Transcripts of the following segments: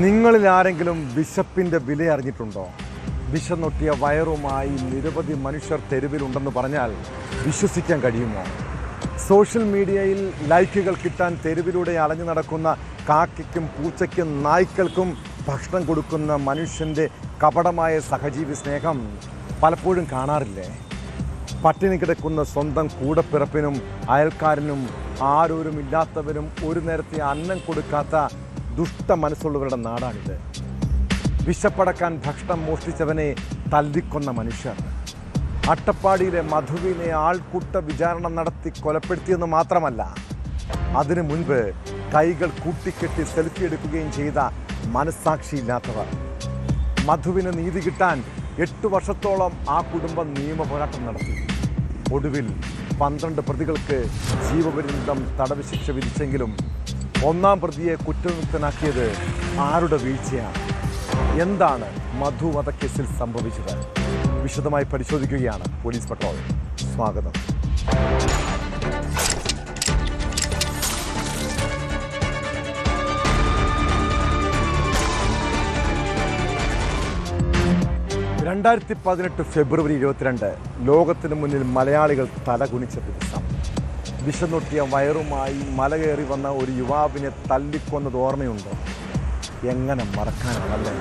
നിങ്ങളിൽ ആരെങ്കിലും വിശപ്പിൻ്റെ വില അറിഞ്ഞിട്ടുണ്ടോ? വിശന്നൊട്ടിയ വയറുമായി നിരവധി മനുഷ്യർ തെരുവിലുണ്ടെന്ന് പറഞ്ഞാൽ വിശ്വസിക്കാൻ കഴിയുമോ? സോഷ്യൽ മീഡിയയിൽ ലൈക്കുകൾ കിട്ടാൻ തെരുവിലൂടെ അലഞ്ഞു നടക്കുന്ന കാക്കയ്ക്കും പൂച്ചയ്ക്കും നായ്ക്കൾക്കും ഭക്ഷണം കൊടുക്കുന്ന മനുഷ്യൻ്റെ കപടമായ സഹജീവി സ്നേഹം പലപ്പോഴും കാണാറില്ലേ? പട്ടിണി കിടക്കുന്ന സ്വന്തം കൂടപ്പിറപ്പിനും അയൽക്കാരനും ആരോരുമില്ലാത്തവരും ഒരു നേരത്തെ അന്നം കൊടുക്കാത്ത ദുഷ്ട മനസ്സുള്ളവരുടെ നാടാണിത്. വിശപ്പടക്കാൻ ഭക്ഷണം മോഷ്ടിച്ചവനെ തല്ലിക്കൊന്ന മനുഷ്യർ. അട്ടപ്പാടിയിലെ മധുവിനെ ആൾക്കൂട്ട വിചാരണ നടത്തി കൊലപ്പെടുത്തിയെന്ന് മാത്രമല്ല, അതിനു മുൻപ് കൈകൾ കൂട്ടിക്കെട്ടി സെൽഫി എടുക്കുകയും ചെയ്ത മനസ്സാക്ഷിയില്ലാത്തവർ. മധുവിന് നീതി കിട്ടാൻ 8 വർഷത്തോളം ആ കുടുംബം നിയമ പോരാട്ടം നടത്തി. ഒടുവിൽ 12 പ്രതികൾക്ക് ജീവപര്യന്തം തടവ് ശിക്ഷ വിധിച്ചെങ്കിലും 1-ാം പ്രതിയെ കുറ്റവിമുക്തനാക്കിയത് ആരുടെ വീഴ്ചയാണ്? എന്താണ് മധു വധക്കേസിൽ സംഭവിച്ചത്? വിശദമായി പരിശോധിക്കുകയാണ് പോലീസ് പട്രോൾ. സ്വാഗതം. ഫെബ്രുവരി 22 ലോകത്തിന് മുന്നിൽ മലയാളികൾ തലകുനിച്ച ദിവസം. വിശന്നൊട്ടിയ വയറുമായി മല കയറി വന്ന ഒരു യുവാവിനെ തല്ലിക്കൊന്നത് ഓർമ്മയുണ്ടോ? എങ്ങനെ മറക്കാനാണല്ലേ?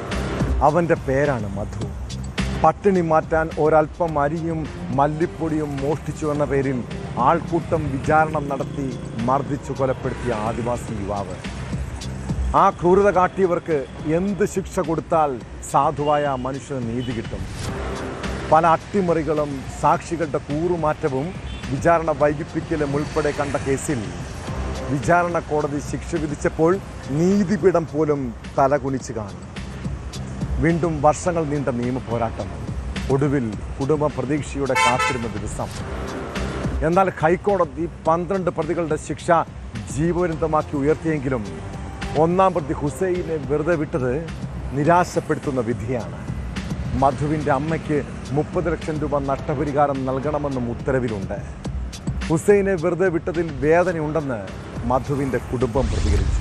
അവൻ്റെ പേരാണ് മധു. പട്ടിണി മാറ്റാൻ ഒരൽപ്പം അരിയും മല്ലിപ്പൊടിയും മോഷ്ടിച്ചു എന്ന പേരിൽ ആൾക്കൂട്ടം വിചാരണ നടത്തി മർദ്ദിച്ചു കൊലപ്പെടുത്തിയ ആദിവാസി യുവാവ്. ആ ക്രൂരത കാട്ടിയവർക്ക് എന്ത് ശിക്ഷ കൊടുത്താൽ സാധുവായ മനുഷ്യന് നീതി കിട്ടും? പല അട്ടിമറികളും സാക്ഷികളുടെ കൂറുമാറ്റവും വിചാരണ വൈകിപ്പിക്കലും ഉൾപ്പെടെ കണ്ട കേസിൽ വിചാരണ കോടതി ശിക്ഷ വിധിച്ചപ്പോൾ നീതിപീഠം പോലും തലകുനിച്ച് കാണും. വീണ്ടും വർഷങ്ങൾ നീണ്ട നിയമ പോരാട്ടം. ഒടുവിൽ കുടുംബ പ്രതീക്ഷയുടെ കാത്തിരുന്ന ദിവസം. എന്നാൽ ഹൈക്കോടതി 12 പ്രതികളുടെ ശിക്ഷ ജീവപര്യന്തമാക്കി ഉയർത്തിയെങ്കിലും 1-ാം പ്രതി ഹുസൈനെ വെറുതെ വിട്ടത് നിരാശപ്പെടുത്തുന്ന വിധിയാണ്. മധുവിൻ്റെ അമ്മയ്ക്ക് 30 ലക്ഷം രൂപ നഷ്ടപരിഹാരം നൽകണമെന്നും ഉത്തരവിലുണ്ട്. ഹുസൈനെ വെറുതെ വിട്ടതിൽ വേദനയുണ്ടെന്ന് മധുവിൻ്റെ കുടുംബം പ്രതികരിച്ചു.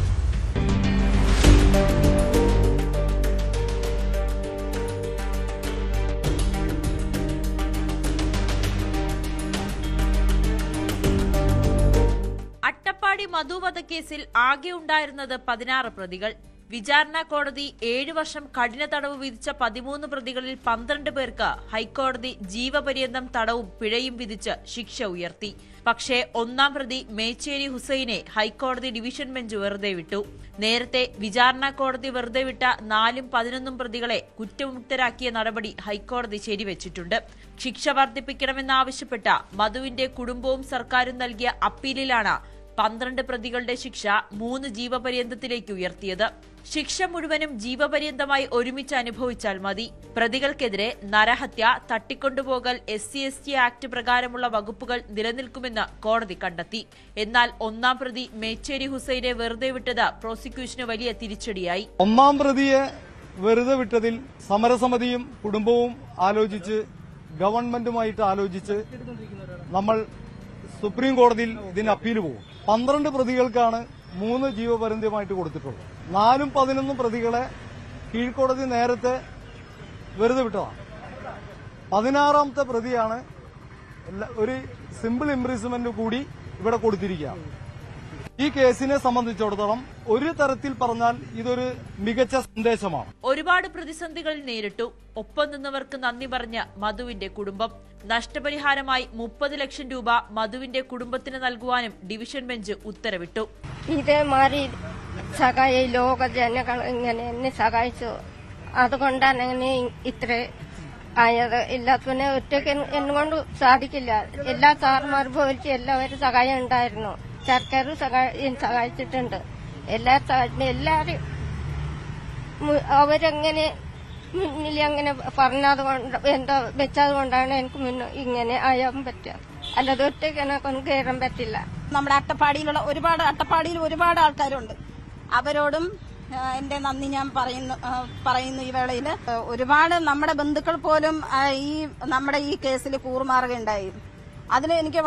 അട്ടപ്പാടി മധു വധക്കേസിൽ ആകെ ഉണ്ടായിരുന്നത് 16 പ്രതികൾ. വിചാരണ കോടതി 7 വർഷം കഠിന തടവ് വിധിച്ച 13 പ്രതികളിൽ 12 പേർക്ക് ഹൈക്കോടതി ജീവപര്യന്തം തടവും പിഴയും വിധിച്ച് ശിക്ഷ ഉയർത്തി. പക്ഷേ 1-ാം പ്രതി മേച്ചേരി ഹുസൈനെ ഹൈക്കോടതി ഡിവിഷൻ ബെഞ്ച് വെറുതെ വിട്ടു. നേരത്തെ വിചാരണ കോടതി വെറുതെ വിട്ട 4-ഉം 11-ഉം പ്രതികളെ കുറ്റവിമുക്തരാക്കിയ നടപടി ഹൈക്കോടതി ശരിവെച്ചിട്ടുണ്ട്. ശിക്ഷ വർദ്ധിപ്പിക്കണമെന്നാവശ്യപ്പെട്ട മധുവിന്റെ കുടുംബവും സർക്കാരും നൽകിയ അപ്പീലിലാണ് 12 പ്രതികളുടെ ശിക്ഷ 3 ജീവപര്യന്തത്തിലേക്ക് ഉയർത്തിയത്. ശിക്ഷ മുഴുവനും ജീവപര്യന്തമായി ഒരുമിച്ച് അനുഭവിച്ചാൽ മതി. പ്രതികൾക്കെതിരെ നരഹത്യ, തട്ടിക്കൊണ്ടുപോകൽ, SC/ST ആക്ട് പ്രകാരമുള്ള വകുപ്പുകൾ നിലനിൽക്കുമെന്ന് കോടതി കണ്ടെത്തി. എന്നാൽ 1-ാം പ്രതി മേച്ചേരി ഹുസൈനെ വെറുതെ വിട്ടത് പ്രോസിക്യൂഷന് വലിയ തിരിച്ചടിയായി. 1-ാം പ്രതിയെ വെറുതെ വിട്ടതിൽ സമരസമിതിയും കുടുംബവും ആലോചിച്ച്, ഗവൺമെന്റുമായിട്ട് ആലോചിച്ച് നമ്മൾ സുപ്രീം കോടതിയിൽ ഇതിന് അപ്പീൽ പോകും. 12 പ്രതികൾക്കാണ് 3 ജീവപര്യന്തമായിട്ട് കൊടുത്തിട്ടുള്ളത്. 4-ഉം 11-ഉം പ്രതികളെ കീഴ്ക്കോടതി നേരത്തെ വെറുതെ വിട്ടതാണ്. 16-ാമത്തെ പ്രതിയാണ് ഒരു സിമ്പിൾ ഇംപ്രിസൺമെന്റ് കൂടി ഇവിടെ കൊടുത്തിരിക്കുകയാണ്. ഈ കേസിനെ സംബന്ധിച്ചിടത്തോളം ഒരു തരത്തിൽ പറഞ്ഞാൽ ഇതൊരു മികച്ച സന്ദേശമാണ്. ഒരുപാട് പ്രതിസന്ധികൾ നേരിട്ടു. ഒപ്പം നിന്നവർക്ക് നന്ദി പറഞ്ഞ മധുവിന്റെ കുടുംബം. നഷ്ടപരിഹാരമായി 30 ലക്ഷം രൂപ മധുവിന്റെ കുടുംബത്തിന് നൽകുവാനും ഡിവിഷൻ ബെഞ്ച് ഉത്തരവിട്ടു. ഇതേമാതിരി ലോക ജനങ്ങൾ ഇങ്ങനെ എന്നെ സഹായിച്ചു. അതുകൊണ്ടാണ് അങ്ങനെ ഇത്ര ആയത്. എല്ലാത്തിനെ ഒറ്റയ്ക്ക് എന്നുകൊണ്ട് സാധിക്കില്ല. എല്ലാ സാറുമാരും പോയിട്ട് എല്ലാവരും സഹായം ഉണ്ടായിരുന്നു. സർക്കാർ സഹായിച്ചിട്ടുണ്ട്. എല്ലാവരും അവരങ്ങനെ മുന്നിൽ അങ്ങനെ പറഞ്ഞത് കൊണ്ട് എന്താ വെച്ചത് കൊണ്ടാണ് എനിക്ക് ഇങ്ങനെ ആയാൻ പറ്റുക. അല്ലാതെ ഒറ്റയ്ക്ക് എനക്കൊന്നും കയറാൻ പറ്റില്ല. നമ്മുടെ അട്ടപ്പാടിയിൽ ഒരുപാട് ആൾക്കാരുണ്ട്. അവരോടും എന്റെ നന്ദി ഞാൻ പറയുന്നു ഈ വേളയിൽ. ഒരുപാട് നമ്മുടെ ബന്ധുക്കൾ പോലും നമ്മുടെ ഈ കേസിൽ കൂറുമാറുകയുണ്ടായി. അതിൽ എനിക്ക്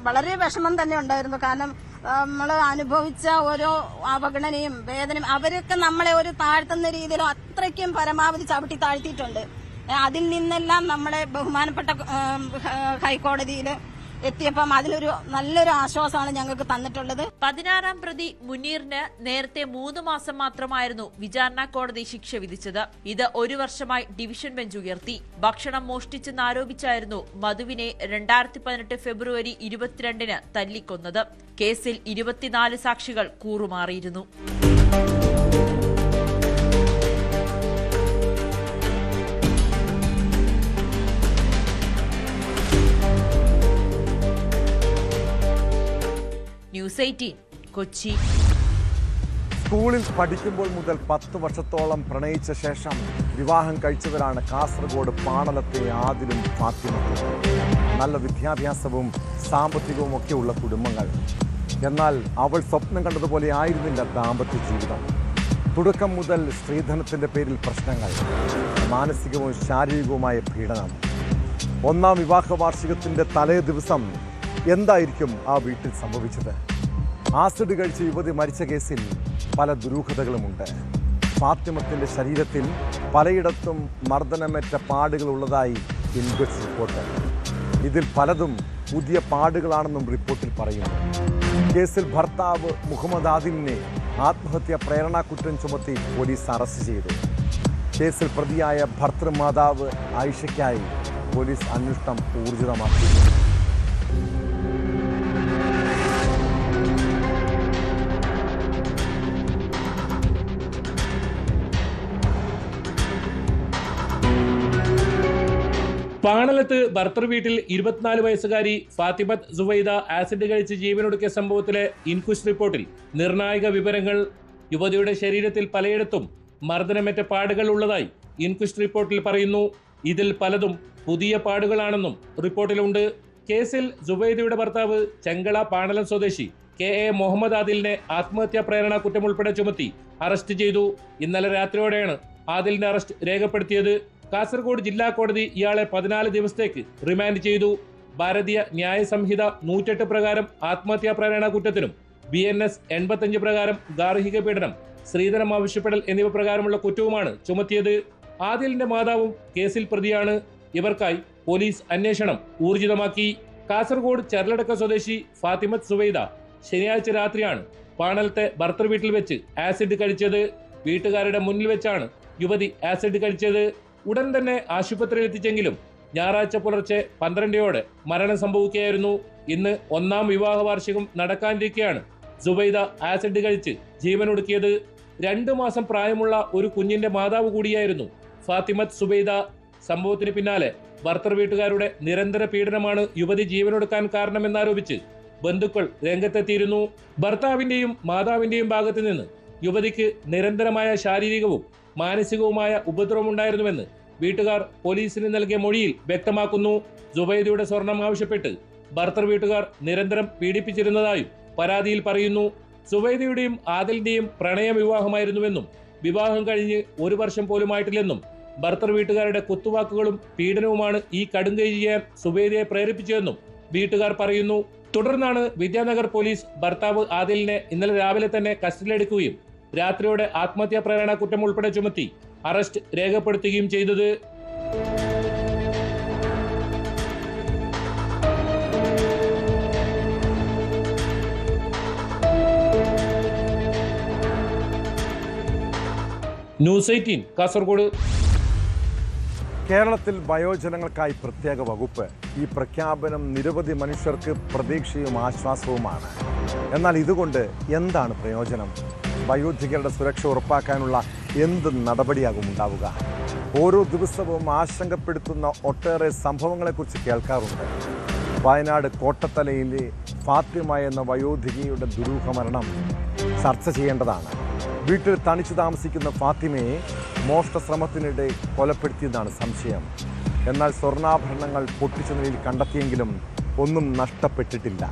വളരെ വിഷമം തന്നെ ഉണ്ടായിരുന്നു. കാരണം നമ്മൾ അനുഭവിച്ച ഓരോ അവഗണനയും വേദനയും അവരൊക്കെ നമ്മളെ ഒരു താഴ്ത്തുന്ന രീതിയിൽ അത്രയ്ക്കും പരമാവധി ചവിട്ടി താഴ്ത്തിയിട്ടുണ്ട്. അതിൽ നിന്നെല്ലാം നമ്മളെ ബഹുമാനപ്പെട്ട ഹൈക്കോടതിയിൽ എത്തിയപ്പം അതിലൊരു നല്ലൊരു ആശ്വാസമാണ് ഞങ്ങൾക്ക് തന്നിട്ടുള്ളത്. 16-ാം പ്രതി മുനീറിന് നേരത്തെ 3 മാസം മാത്രമായിരുന്നു വിചാരണ കോടതി ശിക്ഷ വിധിച്ചത്. ഇത് 1 വർഷമായി ഡിവിഷൻ ബെഞ്ച് ഉയർത്തി. ഭക്ഷണം മോഷ്ടിച്ചെന്നാരോപിച്ചായിരുന്നു മധുവിനെ 2018 ഫെബ്രുവരി 22-ന് തല്ലിക്കൊന്നത്. കേസിൽ 24 സാക്ഷികൾ കൂറുമാറിയിരുന്നു. ന്യൂസ് 18 കൊച്ചി. സ്കൂളിൽ പഠിക്കുമ്പോൾ മുതൽ 10 വർഷത്തോളം പ്രണയിച്ച ശേഷം വിവാഹം കഴിച്ചവരാണ് കാസർഗോഡ് പാണലത്തെ ആദിലും ഫാത്തിമയും. നല്ല വിദ്യാഭ്യാസവും സാമ്പത്തികവും ഒക്കെയുള്ള കുടുംബങ്ങൾ. എന്നാൽ അവൾ സ്വപ്നം കണ്ടതുപോലെ ആയിരുന്നില്ല ദാമ്പത്യ ജീവിതം. തുടക്കം മുതൽ സ്ത്രീധനത്തിൻ്റെ പേരിൽ പ്രശ്നങ്ങൾ, മാനസികവും ശാരീരികവുമായ പീഡനം. 1-ാം വിവാഹ വാർഷികത്തിൻ്റെ തലേ ദിവസം എന്തായിരിക്കും ആ വീട്ടിൽ സംഭവിച്ചത്? ആസിഡ് കഴിച്ച് യുവതി മരിച്ച കേസിൽ പല ദുരൂഹതകളുമുണ്ട്. ഫാത്തിമത്തിൻ്റെ ശരീരത്തിൽ പലയിടത്തും മർദ്ദനമേറ്റ പാടുകൾ ഉള്ളതായി ഇൻക്വസ്റ്റ് റിപ്പോർട്ട്. ഇതിൽ പലതും പുതിയ പാടുകളാണെന്നും റിപ്പോർട്ടിൽ പറയുന്നു. കേസിൽ ഭർത്താവ് മുഹമ്മദ് ആദിലിനെ ആത്മഹത്യാ പ്രേരണാ കുറ്റം ചുമത്തി പോലീസ് അറസ്റ്റ് ചെയ്തു. കേസിൽ പ്രതിയായ ഭർത്തൃമാതാവ് ആയിഷയ്ക്കായി പോലീസ് അന്വേഷണം ഊർജിതമാക്കി. പാണലത്ത് ഭർത്തൃ വീട്ടിൽ 24 വയസ്സുകാരി ഫാത്തിമത്ത് സുവൈദ ആസിഡ് കഴിച്ച് ജീവനൊടുക്കിയ സംഭവത്തിലെ ഇൻക്വസ്റ്റ് റിപ്പോർട്ടിൽ നിർണായക വിവരങ്ങൾ. യുവതിയുടെ ശരീരത്തിൽ പലയിടത്തും മർദ്ദനമേറ്റ പാടുകൾ ഉള്ളതായി ഇൻക്വസ്റ്റ് റിപ്പോർട്ടിൽ പറയുന്നു. ഇതിൽ പലതും പുതിയ പാടുകളാണെന്നും റിപ്പോർട്ടിലുണ്ട്. കേസിൽ സുവൈദയുടെ ഭർത്താവ് ചെങ്കള പാണലം സ്വദേശി KA മുഹമ്മദ് ആദിലിനെ ആത്മഹത്യാ പ്രേരണ കുറ്റം ഉൾപ്പെടെ ചുമത്തി അറസ്റ്റ് ചെയ്തു. ഇന്നലെ രാത്രിയോടെയാണ് ആദിലിന്റെ അറസ്റ്റ് രേഖപ്പെടുത്തിയത്. കാസർഗോഡ് ജില്ലാ കോടതി ഇയാളെ 14 ദിവസത്തേക്ക് റിമാൻഡ് ചെയ്തു. ഭാരതീയ ന്യായ സംഹിത 108 പ്രകാരം ആത്മഹത്യാ പ്രേരണ കുറ്റത്തിനും BNS 85 പ്രകാരം ഗാർഹിക പീഡനം, സ്ത്രീധനം ആവശ്യപ്പെടൽ എന്നിവ പ്രകാരമുള്ള കുറ്റവുമാണ് ചുമത്തിയത്. ആദിലിന്റെ മാതാവും കേസിൽ പ്രതിയാണ്. ഇവർക്കായി പോലീസ് അന്വേഷണം ഊർജിതമാക്കി. കാസർഗോഡ് ചെർലടക്ക സ്വദേശി ഫാത്തിമത്ത് സുവൈദ ശനിയാഴ്ച രാത്രിയാണ് പാണലത്തെ ഭർത്തൃ വീട്ടിൽ വെച്ച് ആസിഡ് കഴിച്ചത്. വീട്ടുകാരുടെ മുന്നിൽ വെച്ചാണ് യുവതി ആസിഡ് കഴിച്ചത്. ഉടൻ തന്നെ ആശുപത്രിയിൽ എത്തിച്ചെങ്കിലും ഞായറാഴ്ച പുലർച്ചെ 12ഓടെ മരണം സംഭവിക്കുകയായിരുന്നു. ഇന്ന് 1-ാം വിവാഹ വാർഷികം നടക്കാനിരിക്കെയാണ് സുബൈദ ആസിഡ് കഴിച്ച് ജീവനൊടുക്കിയത്. 2 മാസം പ്രായമുള്ള ഒരു കുഞ്ഞിന്റെ മാതാവ് കൂടിയായിരുന്നു ഫാത്തിമത്ത് സുബൈദ. സംഭവത്തിന് പിന്നാലെ ഭർത്തൃ വീട്ടുകാരുടെ നിരന്തര പീഡനമാണ് യുവതി ജീവനൊടുക്കാൻ കാരണമെന്നാരോപിച്ച് ബന്ധുക്കൾ രംഗത്തെത്തിയിരുന്നു. ഭർത്താവിന്റെയും മാതാവിന്റെയും ഭാഗത്തു നിന്ന് യുവതിക്ക് നിരന്തരമായ ശാരീരികവും മാനസികവുമായ ഉപദ്രവമുണ്ടായിരുന്നുവെന്ന് വീട്ടുകാർ പോലീസിന് നൽകിയ മൊഴിയിൽ വ്യക്തമാക്കുന്നു. സുബൈദയുടെ സ്വർണം ആവശ്യപ്പെട്ട് ഭർത്തൃ വീട്ടുകാർ നിരന്തരം പീഡിപ്പിച്ചിരുന്നതായും പരാതിയിൽ പറയുന്നു. സുബൈദയുടെയും ആദിലിന്റെയും പ്രണയ വിവാഹമായിരുന്നുവെന്നും വിവാഹം കഴിഞ്ഞ് 1 വർഷം പോലുമായിട്ടില്ലെന്നും ഭർത്തൃ വീട്ടുകാരുടെ കുത്തുവാക്കുകളും പീഡനവുമാണ് ഈ കടുങ്കൈ ചെയ്യാൻ സുബൈദയെ പ്രേരിപ്പിച്ചതെന്നും വീട്ടുകാർ പറയുന്നു. തുടർന്നാണ് വിദ്യാനഗർ പോലീസ് ഭർത്താവ് ആദിലിനെ ഇന്നലെ രാവിലെ തന്നെ കസ്റ്റഡിയിലെടുക്കുകയും രാത്രിയോടെ ആത്മഹത്യാ പ്രേരണ കുറ്റം ഉൾപ്പെടെ ചുമത്തി അറസ്റ്റ് രേഖപ്പെടുത്തുകയും ചെയ്തത്. ന്യൂസ് 18 കാസർഗോഡ്. കേരളത്തിൽ വയോജനങ്ങൾക്കായി പ്രത്യേക വകുപ്പ്. ഈ പ്രഖ്യാപനം നിരവധി മനുഷ്യർക്ക് പ്രതീക്ഷയും ആശ്വാസവുമാണ്. എന്നാൽ ഇതുകൊണ്ട് എന്താണ് പ്രയോജനം? വയോധികരുടെ സുരക്ഷ ഉറപ്പാക്കാനുള്ള എന്ത് നടപടിയാകും ഉണ്ടാവുക? ഓരോ ദിവസവും ആശങ്കപ്പെടുത്തുന്ന ഒട്ടേറെ സംഭവങ്ങളെക്കുറിച്ച് കേൾക്കാറുണ്ട്. വയനാട് കോട്ടത്തലയിലെ ഫാത്തിമ എന്ന വയോധികയുടെ ദുരൂഹമരണം ചർച്ച ചെയ്യേണ്ടതാണ്. വീട്ടിൽ തനിച്ചു താമസിക്കുന്ന ഫാത്തിമയെ മോഷണശ്രമത്തിനിടെ കൊലപ്പെടുത്തിയതാണ് സംശയം. എന്നാൽ സ്വർണ്ണാഭരണങ്ങൾ പൊട്ടിച്ച നിലയിൽ കണ്ടെത്തിയെങ്കിലും ഒന്നും നഷ്ടപ്പെട്ടിട്ടില്ല.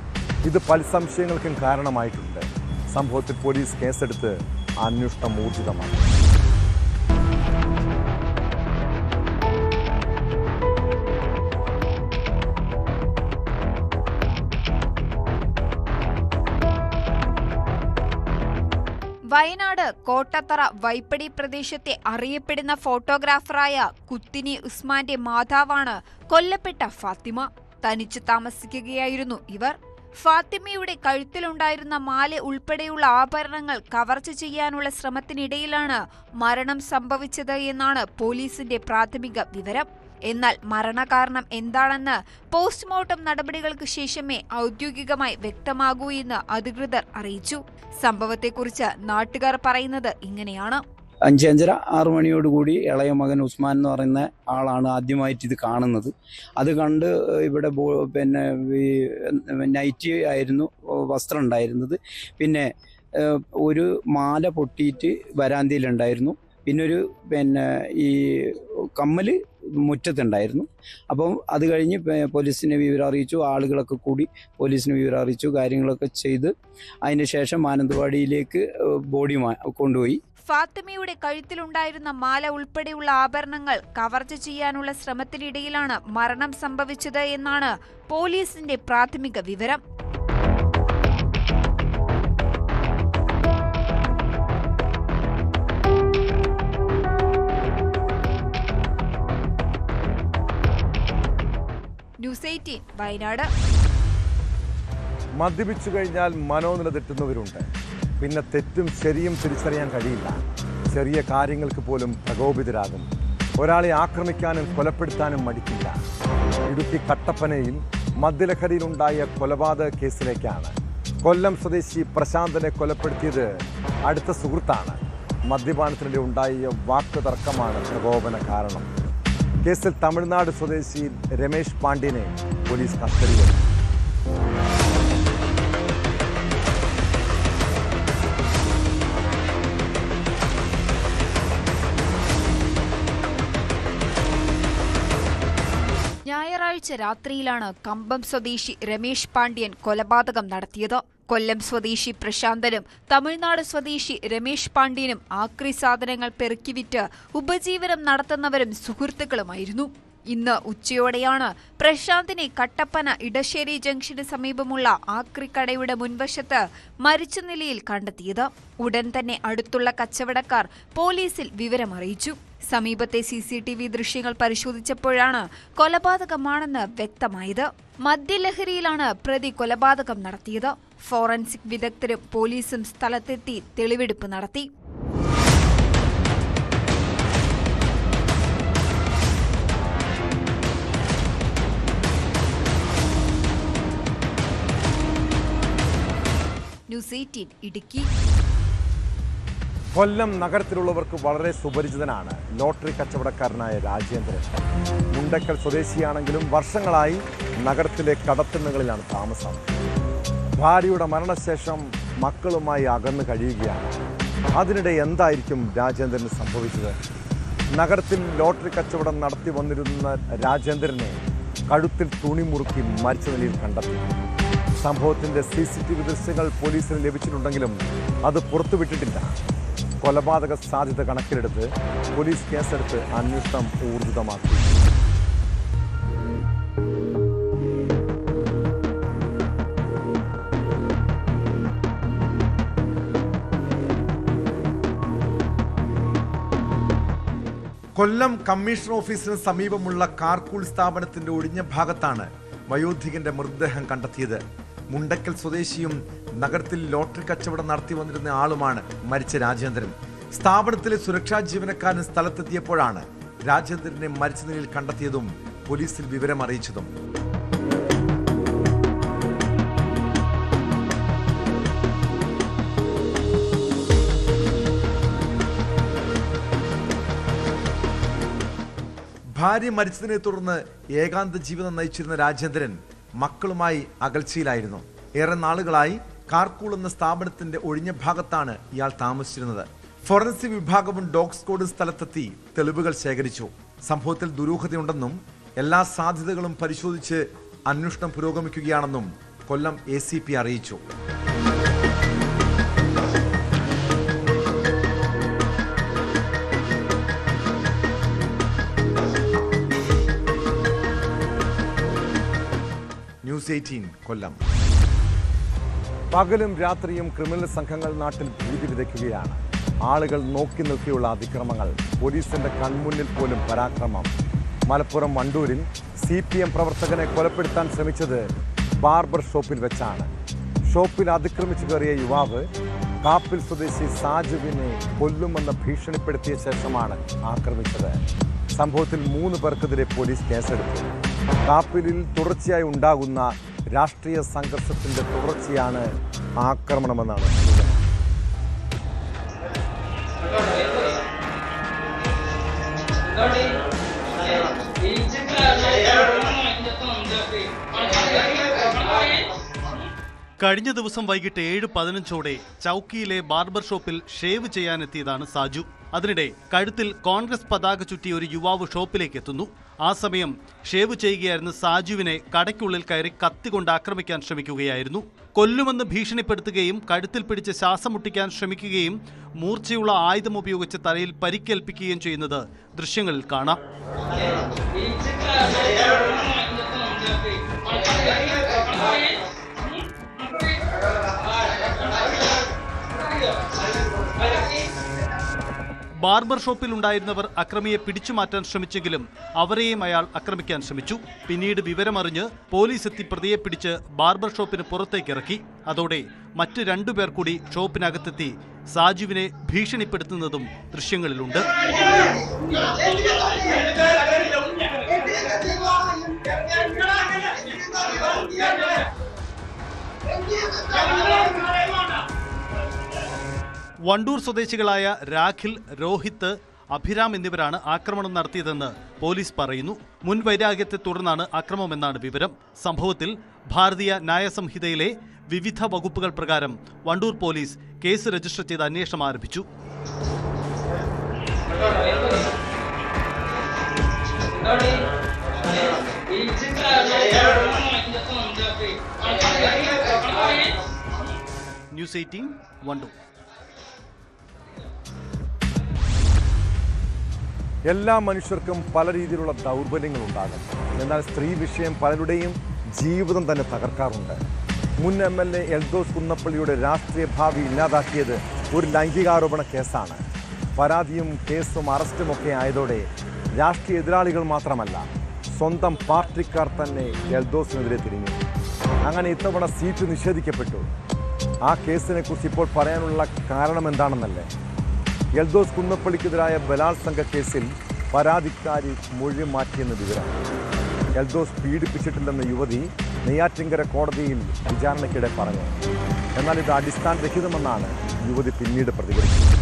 ഇത് പല സംശയങ്ങൾക്കും കാരണമായിട്ടുണ്ട്. സംഭവത്തിൽ പോലീസ് കേസെടുത്ത് അന്വേഷണം ഊർജിതമാക്കി. വയനാട് കോട്ടത്തറ വൈപ്പടി പ്രദേശത്തെ അറിയപ്പെടുന്ന ഫോട്ടോഗ്രാഫറായ കുത്തിനി ഉസ്മാന്റെ മാതാവാണ് കൊല്ലപ്പെട്ട ഫാത്തിമ. തനിച്ചു താമസിക്കുകയായിരുന്നു ഇവർ. ഫാത്തിമയുടെ കഴുത്തിലുണ്ടായിരുന്ന മാല ഉൾപ്പെടെയുള്ള ആഭരണങ്ങൾ കവർച്ച ചെയ്യാനുള്ള ശ്രമത്തിനിടയിലാണ് മരണം സംഭവിച്ചത് എന്നാണ് പോലീസിന്റെ പ്രാഥമിക വിവരം. എന്നാൽ മരണകാരണം എന്താണെന്ന് പോസ്റ്റ്മോർട്ടം നടപടികൾക്ക് ശേഷമേ ഔദ്യോഗികമായി വ്യക്തമാകൂ എന്ന് അധികൃതർ അറിയിച്ചു. സംഭവത്തെക്കുറിച്ച് നാട്ടുകാർ പറയുന്നത് ഇങ്ങനെയാണ്. 5:30-6 മണിയോടുകൂടി ഇളയ മകൻ ഉസ്മാൻ എന്ന് പറയുന്ന ആളാണ് ആദ്യമായിട്ട് ഇത് കാണുന്നത്. അത് കണ്ട് ഇവിടെ പിന്നെ നൈറ്റി ആയിരുന്നു വസ്ത്രം ഉണ്ടായിരുന്നത്. പിന്നെ ഒരു മാല പൊട്ടിയിട്ട് വരാന്തയിലുണ്ടായിരുന്നു. പിന്നൊരു ഈ കമ്മൽ മുറ്റത്തുണ്ടായിരുന്നു. അപ്പം അത് കഴിഞ്ഞ് പോലീസിനെ വിവരം അറിയിച്ചു. ആളുകളൊക്കെ കൂടി പോലീസിനെ വിവരം അറിയിച്ചു. കാര്യങ്ങളൊക്കെ ചെയ്ത് അതിന് ശേഷം മാനന്തവാടിയിലേക്ക് ബോഡി കൊണ്ടുപോയി. ഫാത്തിമയുടെ കഴുത്തിലുണ്ടായിരുന്ന മാല ഉൾപ്പെടെയുള്ള ആഭരണങ്ങൾ കവർച്ച ചെയ്യാനുള്ള ശ്രമത്തിനിടയിലാണ് മരണം സംഭവിച്ചത് എന്നാണ് പോലീസിന്റെ പ്രാഥമിക വിവരം. ന്യൂസ് 18 വയനാട്. മദ്യപിച്ചു കഴിഞ്ഞാൽ മനോനില തെറ്റുന്നവരുണ്ട്. പിന്നെ തെറ്റും ശരിയും തിരിച്ചറിയാൻ കഴിയില്ല. ചെറിയ കാര്യങ്ങൾക്ക് പോലും പ്രകോപിതരാകും. ഒരാളെ ആക്രമിക്കാനും കൊലപ്പെടുത്താനും മടിക്കില്ല. ഇടുക്കി കട്ടപ്പനയിൽ മദ്യലഹരിയിലുണ്ടായ കൊലപാതക കേസിലേക്കാണ്. കൊല്ലം സ്വദേശി പ്രശാന്തനെ കൊലപ്പെടുത്തിയത് അടുത്ത സുഹൃത്താണ്. മദ്യപാനത്തിനിടെ ഉണ്ടായ വാക്കുതർക്കമാണ് പ്രകോപന കാരണം. കേസിൽ തമിഴ്നാട് സ്വദേശി രമേശ് പാണ്ഡ്യനെ പോലീസ് കസ്റ്റഡിയിലെടുത്തു. ഞായറാഴ്ച രാത്രിയിലാണ് കമ്പം സ്വദേശി രമേശ് പാണ്ഡ്യൻ കൊലപാതകം നടത്തിയത്. കൊല്ലം സ്വദേശി പ്രശാന്തനും തമിഴ്നാട് സ്വദേശി രമേശ് പാണ്ഡ്യനും ആക്രി സാധനങ്ങൾ പെറുക്കിവിറ്റ് ഉപജീവനം നടത്തുന്നവരും സുഹൃത്തുക്കളുമായിരുന്നു. ഇന്ന് ഉച്ചയോടെയാണ് പ്രശാന്തിനെ കട്ടപ്പന ഇടശ്ശേരി ജംഗ്ഷന് സമീപമുള്ള ആക്രിക്കടയുടെ മുൻവശത്ത് മരിച്ച നിലയിൽ കണ്ടെത്തിയത്. ഉടൻ തന്നെ അടുത്തുള്ള കച്ചവടക്കാർ പോലീസിൽ വിവരമറിയിച്ചു. സമീപത്തെ CCTV ദൃശ്യങ്ങൾ പരിശോധിച്ചപ്പോഴാണ് കൊലപാതകമാണെന്ന് വ്യക്തമായത്. മദ്യലഹരിയിലാണ് പ്രതി കൊലപാതകം നടത്തിയത്. ഫോറൻസിക് വിദഗ്ധരും പോലീസും സ്ഥലത്തെത്തി തെളിവെടുപ്പ് നടത്തി. ന്യൂസ് 18 ഇടുക്കി. കൊല്ലം നഗരത്തിലുള്ളവർക്ക് വളരെ സുപരിചിതനാണ് ലോട്ടറി കച്ചവടക്കാരനായ രാജേന്ദ്രൻ. മുണ്ടക്കൽ സ്വദേശിയാണെങ്കിലും വർഷങ്ങളായി നഗരത്തിലെ കടത്തിണ്ണകളിലാണ് താമസം. ഭാര്യയുടെ മരണശേഷം മക്കളുമായി അകന്നു കഴിയുകയാണ്. അതിനിടെ എന്തായിരിക്കും രാജേന്ദ്രന് സംഭവിച്ചത്? നഗരത്തിൽ ലോട്ടറി കച്ചവടം നടത്തി വന്നിരുന്ന രാജേന്ദ്രനെ കഴുത്തിൽ തുണി മുറുക്കി മരിച്ച നിലയിൽ കണ്ടെത്തി. സംഭവത്തിൻ്റെ CCTV ദൃശ്യങ്ങൾ പോലീസിന് ലഭിച്ചിട്ടുണ്ടെങ്കിലും അത് പുറത്തുവിട്ടിട്ടില്ല. കൊലപാതക സാധ്യത കണക്കിലെടുത്ത് പോലീസ് കേസെടുത്ത് അന്വേഷണം ഊർജിതമാക്കി. കൊല്ലം കമ്മീഷണർ ഓഫീസിന് സമീപമുള്ള കാർക്കൂൾ സ്ഥാപനത്തിന്റെ ഒഴിഞ്ഞ ഭാഗത്താണ് വയോധികന്റെ മൃതദേഹം കണ്ടെത്തിയത്. മുണ്ടക്കൽ സ്വദേശിയും നഗരത്തിൽ ലോട്ടറി കച്ചവടം നടത്തി വന്നിരുന്ന ആളുമാണ് മരിച്ച രാജേന്ദ്രൻ. സ്ഥാപനത്തിലെ സുരക്ഷാ ജീവനക്കാരൻ സ്ഥലത്തെത്തിയപ്പോഴാണ് രാജേന്ദ്രനെ മരിച്ച നിലയിൽ കണ്ടെത്തിയതും പോലീസിൽ വിവരം അറിയിച്ചതും. ഭാര്യ മരിച്ചതിനെ തുടർന്ന് ഏകാന്ത ജീവിതം നയിച്ചിരുന്ന രാജേന്ദ്രൻ മക്കളുമായി അകൽച്ചയിലായിരുന്നു. ഏറെ നാളുകളായി കാർക്കൂൾ എന്ന സ്ഥാപനത്തിന്റെ ഒഴിഞ്ഞ ഭാഗത്താണ് ഇയാൾ താമസിച്ചിരുന്നത്. ഫോറൻസിക് വിഭാഗവും ഡോഗ് സ്ക്വാഡും സ്ഥലത്തെത്തി തെളിവുകൾ ശേഖരിച്ചു. സംഭവത്തിൽ ദുരൂഹതയുണ്ടെന്നും എല്ലാ സാധ്യതകളും പരിശോധിച്ച് അന്വേഷണം പുരോഗമിക്കുകയാണെന്നും കൊല്ലം ACP അറിയിച്ചു. ന്യൂസ് 18 കൊല്ലം. പകലും രാത്രിയും ക്രിമിനൽ സംഘങ്ങൾ നാട്ടിൽ ഭീതി വിതയ്ക്കുകയാണ്. ആളുകൾ നോക്കി നിൽക്കിയുള്ള അതിക്രമങ്ങൾ, പോലീസിന്റെ കൺമുന്നിൽ പോലും പരാക്രമം. മലപ്പുറം വണ്ടൂരിൽ CPM പ്രവർത്തകനെ കൊലപ്പെടുത്താൻ ശ്രമിച്ചത് ബാർബർ ഷോപ്പിൽ വെച്ചാണ്. ഷോപ്പിൽ അതിക്രമിച്ചു കയറിയ യുവാവ് കാപ്പിൽ സ്വദേശി സാജുവിനെ കൊല്ലുമെന്ന് ഭീഷണിപ്പെടുത്തിയ ശേഷമാണ് ആക്രമിച്ചത്. സംഭവത്തിൽ 3 പേർക്കെതിരെ പോലീസ് കേസെടുത്തു. കാപ്പിലിൽ തുടർച്ചയായി ഉണ്ടാകുന്ന രാഷ്ട്രീയ സംഘർഷത്തിന്റെ തുടർച്ചയാണ് ആക്രമണമെന്നാണ് സൂചന. കഴിഞ്ഞ ദിവസം വൈകിട്ട് 7:15 ചൌക്കിയിലെ ബാർബർ ഷോപ്പിൽ ഷേവ് ചെയ്യാനെത്തിയതാണ് സാജു. അതിനിടെ കഴുത്തിൽ കോൺഗ്രസ് പതാക ചുറ്റി ഒരു യുവാവ് ഷോപ്പിലേക്ക് എത്തുന്നു. ആ സമയം ഷേവ് ചെയ്യുകയായിരുന്ന സാജുവിനെ കടയ്ക്കുള്ളിൽ കയറി കത്തികൊണ്ട് ആക്രമിക്കാൻ ശ്രമിക്കുകയായിരുന്നു. കൊല്ലുമെന്ന് ഭീഷണിപ്പെടുത്തുകയും കഴുത്തിൽ പിടിച്ച് ശ്വാസം മുട്ടിക്കാൻ ശ്രമിക്കുകയും മൂർച്ചയുള്ള ആയുധം ഉപയോഗിച്ച് തലയിൽ പരിക്കേൽപ്പിക്കുകയും ചെയ്യുന്നത് ദൃശ്യങ്ങളിൽ കാണാം. ബാർബർ ഷോപ്പിൽ ഉണ്ടായിരുന്നവർ അക്രമിയെ പിടിച്ചുമാറ്റാൻ ശ്രമിച്ചെങ്കിലും അവരെയും അയാൾ ആക്രമിക്കാൻ ശ്രമിച്ചു. പിന്നീട് വിവരമറിഞ്ഞ് പോലീസ് എത്തി പ്രതിയെ പിടിച്ച് ബാർബർ ഷോപ്പിന് പുറത്തേക്ക് ഇറക്കി. അതോടെ മറ്റ് 2 പേർ കൂടി ഷോപ്പിനകത്തെത്തി സാജുവിനെ ഭീഷണിപ്പെടുത്തുന്നതും ദൃശ്യങ്ങളിലുണ്ട്. വണ്ടൂർ സ്വദേശികളായ രാഖിൽ, രോഹിത്, അഭിരാം എന്നിവരാണ് ആക്രമണം നടത്തിയതെന്ന് പോലീസ് പറയുന്നു. മുൻ വൈരാഗ്യത്തെ തുടർന്നാണ് ആക്രമണമെന്നാണ് വിവരം. സംഭവത്തിൽ ഭാരതീയ ന്യായ സംഹിതയിലെ വിവിധ വകുപ്പുകൾ പ്രകാരം വണ്ടൂർ പോലീസ് കേസ് രജിസ്റ്റർ ചെയ്ത് അന്വേഷണം ആരംഭിച്ചു. ന്യൂസ് 18 വണ്ടൂർ. എല്ലാ മനുഷ്യർക്കും പല രീതിയിലുള്ള ദൗർബല്യങ്ങളുണ്ടാകും. എന്നാൽ സ്ത്രീ വിഷയം പലരുടെയും ജീവിതം തന്നെ തകർക്കാറുണ്ട്. മുൻ MLA എൽദോസ് കുന്നപ്പള്ളിയുടെ രാഷ്ട്രീയ ഭാവി ഇല്ലാതാക്കിയത് ഒരു ലൈംഗികാരോപണ കേസാണ്. പരാതിയും കേസും അറസ്റ്റുമൊക്കെ ആയതോടെ രാഷ്ട്രീയ എതിരാളികൾ മാത്രമല്ല, സ്വന്തം പാർട്ടിക്കാർ തന്നെ എൽദോസിനെതിരെ തിരിഞ്ഞു. അങ്ങനെ ഇത്തവണ സീറ്റ് നിഷേധിക്കപ്പെട്ടു. ആ കേസിനെ കുറിച്ച് ഇപ്പോൾ പറയാനുള്ള കാരണം എന്താണെന്നല്ലേ? എൽദോസ് കുന്നപ്പള്ളിക്കെതിരായ ബലാത്സംഗ കേസിൽ പരാതിക്കാരി മൊഴി മാറ്റിയെന്ന് വിവരം. എൽദോസ് പീഡിപ്പിച്ചിട്ടില്ലെന്ന യുവതി നെയ്യാറ്റിങ്കര കോടതിയിൽ വിചാരണയ്ക്കിടെ പറഞ്ഞു. എന്നാൽ ഇത് അടിസ്ഥാനരഹിതമെന്നാണ് യുവതി പിന്നീട് പ്രതികരിച്ചത്.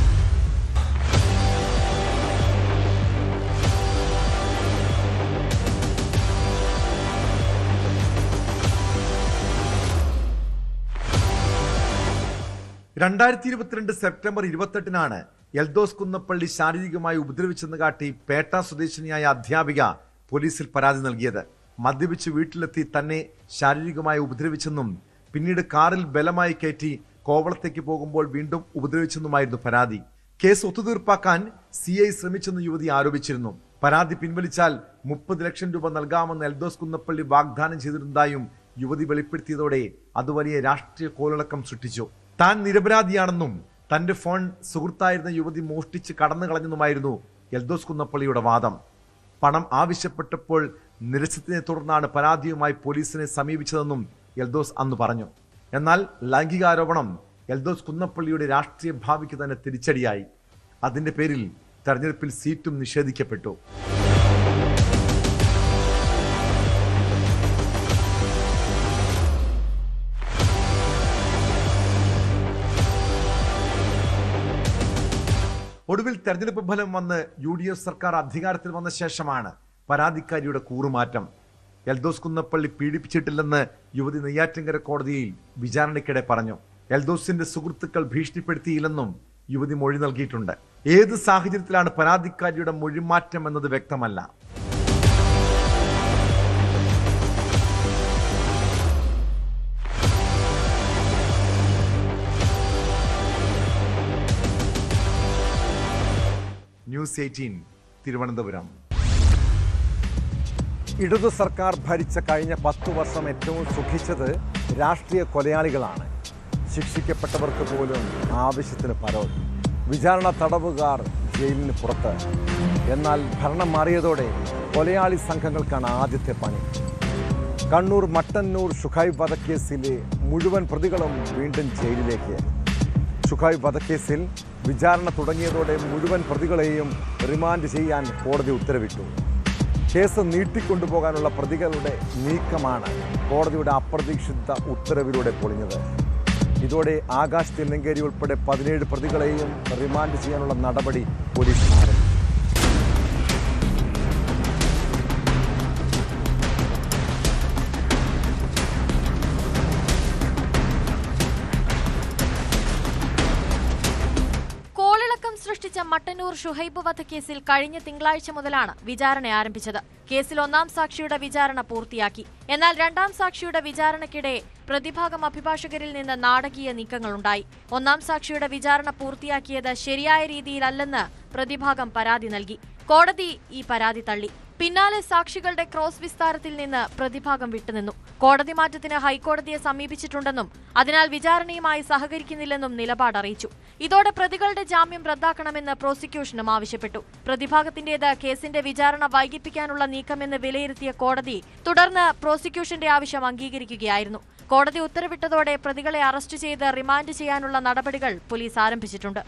സെപ്റ്റംബർ 28 എൽദോസ് കുന്നപ്പള്ളി ശാരീരികമായി ഉപദ്രവിച്ചെന്ന് കാട്ടി പേട്ട സ്വദേശിനിയായ അധ്യാപിക പോലീസിൽ പരാതി നൽകിയത്. മദ്യപിച്ച് വീട്ടിലെത്തി തന്നെ ശാരീരികമായി ഉപദ്രവിച്ചെന്നും പിന്നീട് കാറിൽ ബലമായി കയറ്റി കോവളത്തേക്ക് പോകുമ്പോൾ വീണ്ടും ഉപദ്രവിച്ചെന്നുമായിരുന്നു പരാതി. കേസ് ഒത്തുതീർപ്പാക്കാൻ CI ശ്രമിച്ചെന്ന് യുവതി ആരോപിച്ചിരുന്നു. പരാതി പിൻവലിച്ചാൽ 30 ലക്ഷം രൂപ നൽകാമെന്ന് എൽദോസ് കുന്നപ്പള്ളി വാഗ്ദാനം ചെയ്തിരുന്നതായും യുവതി വെളിപ്പെടുത്തിയതോടെ അത് വലിയ രാഷ്ട്രീയ കോളിളക്കം സൃഷ്ടിച്ചു. താൻ നിരപരാധിയാണെന്നും തന്റെ ഫോൺ സുഹൃത്തായിരുന്ന യുവതി മോഷ്ടിച്ച് കടന്നു കളഞ്ഞെന്നുമായിരുന്നു എൽദോസ് കുന്നപ്പള്ളിയുടെ വാദം. പണം ആവശ്യപ്പെട്ടപ്പോൾ നിരസനത്തെ തുടർന്നാണ് പരാതിയുമായി പോലീസിനെ സമീപിച്ചതെന്നും എൽദോസ് അന്ന് പറഞ്ഞു. എന്നാൽ ലൈംഗികാരോപണം എൽദോസ് കുന്നപ്പള്ളിയുടെ രാഷ്ട്രീയ ഭാവിക്ക് തന്നെ തിരിച്ചടിയായി. അതിന്റെ പേരിൽ തെരഞ്ഞെടുപ്പിൽ സീറ്റും നിഷേധിക്കപ്പെട്ടു. ഒടുവിൽ തെരഞ്ഞെടുപ്പ് ഫലം വന്ന് UDF സർക്കാർ അധികാരത്തിൽ വന്ന ശേഷമാണ് പരാതിക്കാരിയുടെ കൂറുമാറ്റം. എൽദോസ് കുന്നപ്പള്ളി പീഡിപ്പിച്ചിട്ടില്ലെന്ന് യുവതി നെയ്യാറ്റിങ്കര കോടതിയിൽ വിചാരണയ്ക്കിടെ പറഞ്ഞു. എൽദോസിന്റെ സുഹൃത്തുക്കൾ ഭീഷണിപ്പെടുത്തിയില്ലെന്നും യുവതി മൊഴി നൽകിയിട്ടുണ്ട്. ഏത് സാഹചര്യത്തിലാണ് പരാതിക്കാരിയുടെ മൊഴിമാറ്റം എന്നത് വ്യക്തമല്ല. ന്യൂസ് 18 തിരുവനന്തപുരം. ഇടതു സർക്കാർ ഭരിച്ച കഴിഞ്ഞ 10 വർഷം ഏറ്റവും സുഖിച്ചത് രാഷ്ട്രീയ കൊലയാളികളാണ്. ശിക്ഷിക്കപ്പെട്ടവർക്ക് പോലും ആവശ്യത്തിന് പരോൾ, വിചാരണ തടവുകാർ ജയിലിന് പുറത്ത്. എന്നാൽ ഭരണം മാറിയതോടെ കൊലയാളി സംഘങ്ങൾക്കാണ് ആദ്യത്തെ പണി. കണ്ണൂർ മട്ടന്നൂർ ഷുഹൈബ് വധക്കേസിലെ മുഴുവൻ പ്രതികളും വീണ്ടും ജയിലിലേക്ക്. ഷുഹൈബ് വധക്കേസിൽ വിചാരണ തുടങ്ങിയതോടെ മുഴുവൻ പ്രതികളെയും റിമാൻഡ് ചെയ്യാൻ കോടതി ഉത്തരവിട്ടു. കേസ് നീട്ടിക്കൊണ്ടുപോകാനുള്ള പ്രതികളുടെ നീക്കമാണ് കോടതിയുടെ അപ്രതീക്ഷിത ഉത്തരവിലൂടെ പൊളിഞ്ഞത്. ഇതോടെ ആകാശ് തില്ലങ്കേരി ഉൾപ്പെടെ 17 പ്രതികളെയും റിമാൻഡ് ചെയ്യാനുള്ള നടപടി പോലീസ് ആരംഭിച്ചു. സൃഷ്ടിച്ച മട്ടന്നൂർ ഷുഹൈബ് വധക്കേസിൽ കഴിഞ്ഞ തിങ്കളാഴ്ച മുതലാണ് വിചാരണ ആരംഭിച്ചത്. കേസിൽ ഒന്നാം സാക്ഷിയുടെ വിചാരണ പൂർത്തിയാക്കി. എന്നാൽ രണ്ടാം സാക്ഷിയുടെ വിചാരണയ്ക്കിടെ പ്രതിഭാഗം അഭിഭാഷകരിൽ നിന്ന് നാടകീയ നീക്കങ്ങളുണ്ടായി. ഒന്നാം സാക്ഷിയുടെ വിചാരണ പൂർത്തിയാക്കിയത് ശരിയായ രീതിയിലല്ലെന്ന് പ്രതിഭാഗം പരാതി നൽകി. കോടതി ഈ പരാതി തള്ളി. പിന്നാലെ സാക്ഷികളുടെ ക്രോസ് വിസ്താരത്തിൽ നിന്ന് പ്രതിഭാഗം വിട്ടുനിന്നു. കോടതി മാറ്റത്തിന് ഹൈക്കോടതിയെ സമീപിച്ചിട്ടുണ്ടെന്നും അതിനാൽ വിചാരണയുമായി സഹകരിക്കുന്നില്ലെന്നും നിലപാട് അറിയിച്ചു. ഇതോടെ പ്രതികളുടെ ജാമ്യം റദ്ദാക്കണമെന്ന് പ്രോസിക്യൂഷനും ആവശ്യപ്പെട്ടു. പ്രതിഭാഗത്തിന്റേത് കേസിന്റെ വിചാരണ വൈകിപ്പിക്കാനുള്ള നീക്കമെന്ന് വിലയിരുത്തിയ കോടതി തുടർന്ന് പ്രോസിക്യൂഷന്റെ ആവശ്യം അംഗീകരിക്കുകയായിരുന്നു. കോടതി ഉത്തരവിട്ടതോടെ പ്രതികളെ അറസ്റ്റ് ചെയ്ത് റിമാൻഡ് ചെയ്യാനുള്ള നടപടികൾ പോലീസ് ആരംഭിച്ചിട്ടുണ്ട്.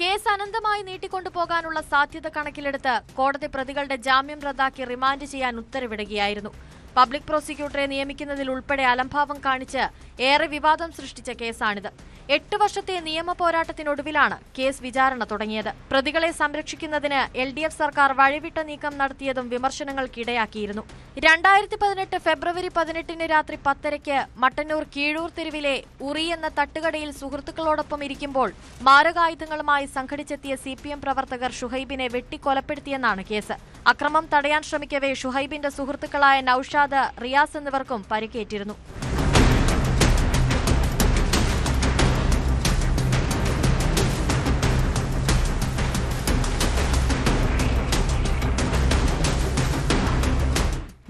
കേസ് അനന്തമായി നീട്ടിക്കൊണ്ടുപോകാനുള്ള സാധ്യത കണക്കിലെടുത്ത് കോടതി പ്രതികളുടെ ജാമ്യം റദ്ദാക്കി റിമാൻഡ് ചെയ്യാൻ ഉത്തരവിടുകയായിരുന്നു. പബ്ലിക് പ്രോസിക്യൂട്ടറെ നിയമിക്കുന്നതിൽ ഉൾപ്പെടെ അലംഭാവം കാണിച്ച് ഏറെ വിവാദം സൃഷ്ടിച്ച കേസാണിത്. 8 വർഷത്തെ നിയമ പോരാട്ടത്തിനൊടുവിലാണ് കേസ് വിചാരണ തുടങ്ങിയത്. പ്രതികളെ സംരക്ഷിക്കുന്നതിന് LDF സർക്കാർ വഴിവിട്ട നീക്കം നടത്തിയതും വിമർശനങ്ങൾക്കിടയാക്കിയിരുന്നു. 2018 ഫെബ്രുവരി 18 രാത്രി 10:30 മട്ടന്നൂർ കീഴൂർ തെരുവിലെ ഉറി എന്ന തട്ടുകടയിൽ സുഹൃത്തുക്കളോടൊപ്പം ഇരിക്കുമ്പോൾ മാരകായുധങ്ങളുമായി സംഘടിച്ചെത്തിയ CPM പ്രവർത്തകർ ഷുഹൈബിനെ വെട്ടിക്കൊലപ്പെടുത്തിയെന്നാണ് കേസ്. അക്രമം തടയാൻ ശ്രമിക്കവേ ഷുഹൈബിന്റെ സുഹൃത്തുക്കളായ നൌഷാദ്, റിയാസ് എന്നിവർക്കും പരിക്കേറ്റിരുന്നു.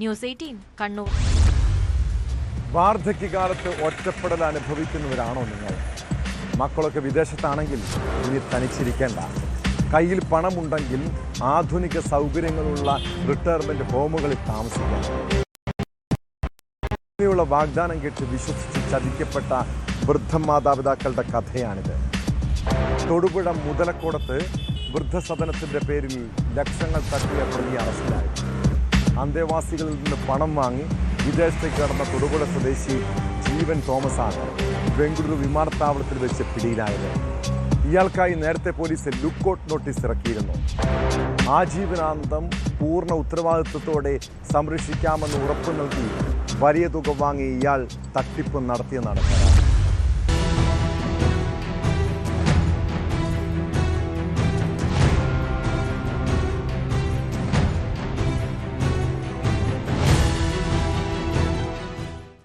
ന്യൂസ് 18 കണ്ണൂർ. വാർദ്ധക്യകാലത്ത് ഒറ്റപ്പെടൽ അനുഭവിക്കുന്നവരാണോ നിങ്ങൾ? മക്കളൊക്കെ വിദേശത്താണെങ്കിൽ ഇനി തനിച്ചിരിക്കേണ്ട. കയ്യിൽ പണമുണ്ടെങ്കിൽ ആധുനിക സൗകര്യങ്ങളുള്ള റിട്ടയർമെന്റ് ഹോമുകളിൽ താമസിക്കാം. ഇങ്ങനെയുള്ള വാഗ്ദാനം കേട്ട് വിശ്വസിച്ച് ചതിക്കപ്പെട്ട വൃദ്ധമാതാപിതാക്കളുടെ കഥയാണിത്. തൊടുപുഴ മുതലക്കോടത്ത് വൃദ്ധസദനത്തിന്റെ പേരിൽ ലക്ഷങ്ങൾ തട്ടിയ പ്രതി അറസ്റ്റിലായി. അന്തേവാസികളിൽ നിന്ന് പണം വാങ്ങി വിദേശത്തേക്ക് കടന്ന തൊടുപുഴ സ്വദേശി ജീവൻ തോമസാണ് ബംഗളൂരു വിമാനത്താവളത്തിൽ വെച്ച് പിടിയിലായത്. ഇയാൾക്കായി നേരത്തെ പോലീസ് ലുക്കൌട്ട് നോട്ടീസ് ഇറക്കിയിരുന്നു. ആജീവനാന്തം പൂർണ്ണ ഉത്തരവാദിത്വത്തോടെ സംരക്ഷിക്കാമെന്ന് ഉറപ്പു നൽകി വലിയ തുക വാങ്ങി ഇയാൾ തട്ടിപ്പ് നടത്തിയെന്നാണ് പരാതി.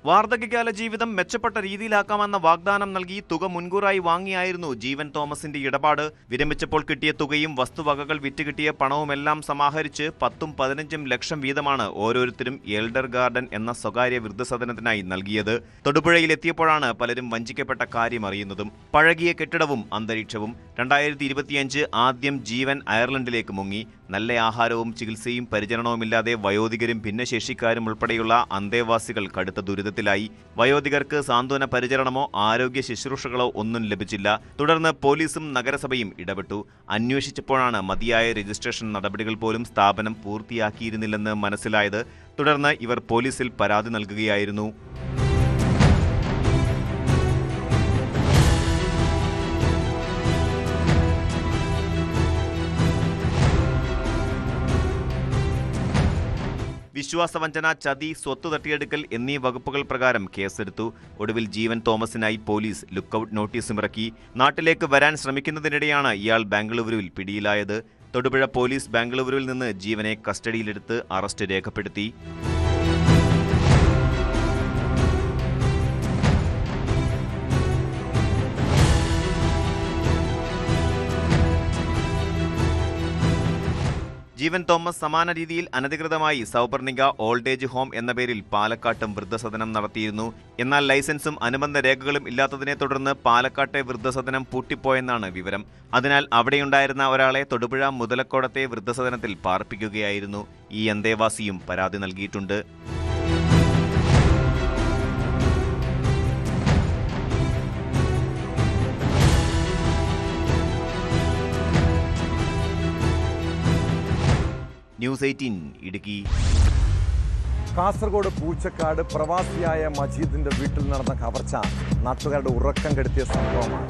വാർദ്ധക്യകാല ജീവിതം മെച്ചപ്പെട്ട രീതിയിലാക്കാമെന്ന വാഗ്ദാനം നൽകി തുക മുൻകൂറായി വാങ്ങിയായിരുന്നു ജീവൻ തോമസിന്റെ ഇടപാട്. വിരമിച്ചപ്പോൾ കിട്ടിയ തുകയും വസ്തുവകകൾ വിറ്റുകിട്ടിയ പണവുമെല്ലാം സമാഹരിച്ച് 10-15 ലക്ഷം വീതമാണ് ഓരോരുത്തരും എൽഡർ ഗാർഡൻ എന്ന സ്വകാര്യ വൃദ്ധസദനത്തിനായി നൽകിയത്. തൊടുപുഴയിലെത്തിയപ്പോഴാണ് പലരും വഞ്ചിക്കപ്പെട്ട കാര്യം അറിയുന്നതും. പഴകിയ കെട്ടിടവും അന്തരീക്ഷവും. 2025 ആദ്യം ജീവൻ അയർലൻഡിലേക്ക് മുങ്ങി. നല്ല ആഹാരവും ചികിത്സയും പരിചരണവുമില്ലാതെ വയോധികരും ഭിന്നശേഷിക്കാരും ഉൾപ്പെടെയുള്ള അന്തേവാസികൾ കടുത്ത ദുരിതത്തിലായി. വയോധികർക്ക് സാന്ത്വന പരിചരണമോ ആരോഗ്യ ശുശ്രൂഷകളോ ഒന്നും ലഭിച്ചില്ല. തുടർന്ന് പോലീസും നഗരസഭയും ഇടപെട്ടു. അന്വേഷിച്ചപ്പോഴാണ് മതിയായ രജിസ്ട്രേഷൻ നടപടികൾ പോലും സ്ഥാപനം പൂർത്തിയാക്കിയിരുന്നില്ലെന്ന് മനസ്സിലായത്. തുടർന്ന് ഇവർ പോലീസിൽ പരാതി നൽകുകയായിരുന്നു. വിശ്വാസവഞ്ചന, ചതി, സ്വത്ത് തട്ടിയെടുക്കൽ എന്നീ വകുപ്പുകൾ പ്രകാരം കേസെടുത്തു. ഒടുവിൽ ജീവൻ തോമസിനായി പോലീസ് ലുക്കൌട്ട് നോട്ടീസും ഇറക്കി. നാട്ടിലേക്ക് വരാൻ ശ്രമിക്കുന്നതിനിടെയാണ് ഇയാൾ ബാംഗ്ലൂരുവിൽ പിടിയിലായത്. തൊടുപുഴ പോലീസ് ബാംഗ്ലൂരുവിൽ നിന്ന് ജീവനെ കസ്റ്റഡിയിലെടുത്ത് അറസ്റ്റ് രേഖപ്പെടുത്തി. ജീവൻ തോമസ് സമാന രീതിയിൽ അനധികൃതമായി സൗപർണിക ഓൾഡ് ഏജ് ഹോം എന്ന പേരിൽ പാലക്കാട്ടും വൃദ്ധസദനം നടത്തിയിരുന്നു. എന്നാൽ ലൈസൻസും അനുബന്ധ രേഖകളും ഇല്ലാത്തതിനെ തുടർന്ന് പാലക്കാട്ടെ വൃദ്ധസദനം പൂട്ടിപ്പോയെന്നാണ് വിവരം. അതിനാൽ അവിടെയുണ്ടായിരുന്ന ഒരാളെ തൊടുപുഴ മുതലക്കോടത്തെ വൃദ്ധസദനത്തിൽ പാർപ്പിക്കുകയായിരുന്നു. ഈ അന്തേവാസിയും പരാതി നൽകിയിട്ടുണ്ട്. ന്യൂസ് 18 ഇടുക്കി. കാസർഗോഡ് പൂച്ചക്കാട് പ്രവാസിയായ മജീദിന്റെ വീട്ടിൽ നടന്ന കവർച്ച നാട്ടുകാരുടെ ഉറക്കം കെടുത്തിയ സംഭവമാണ്.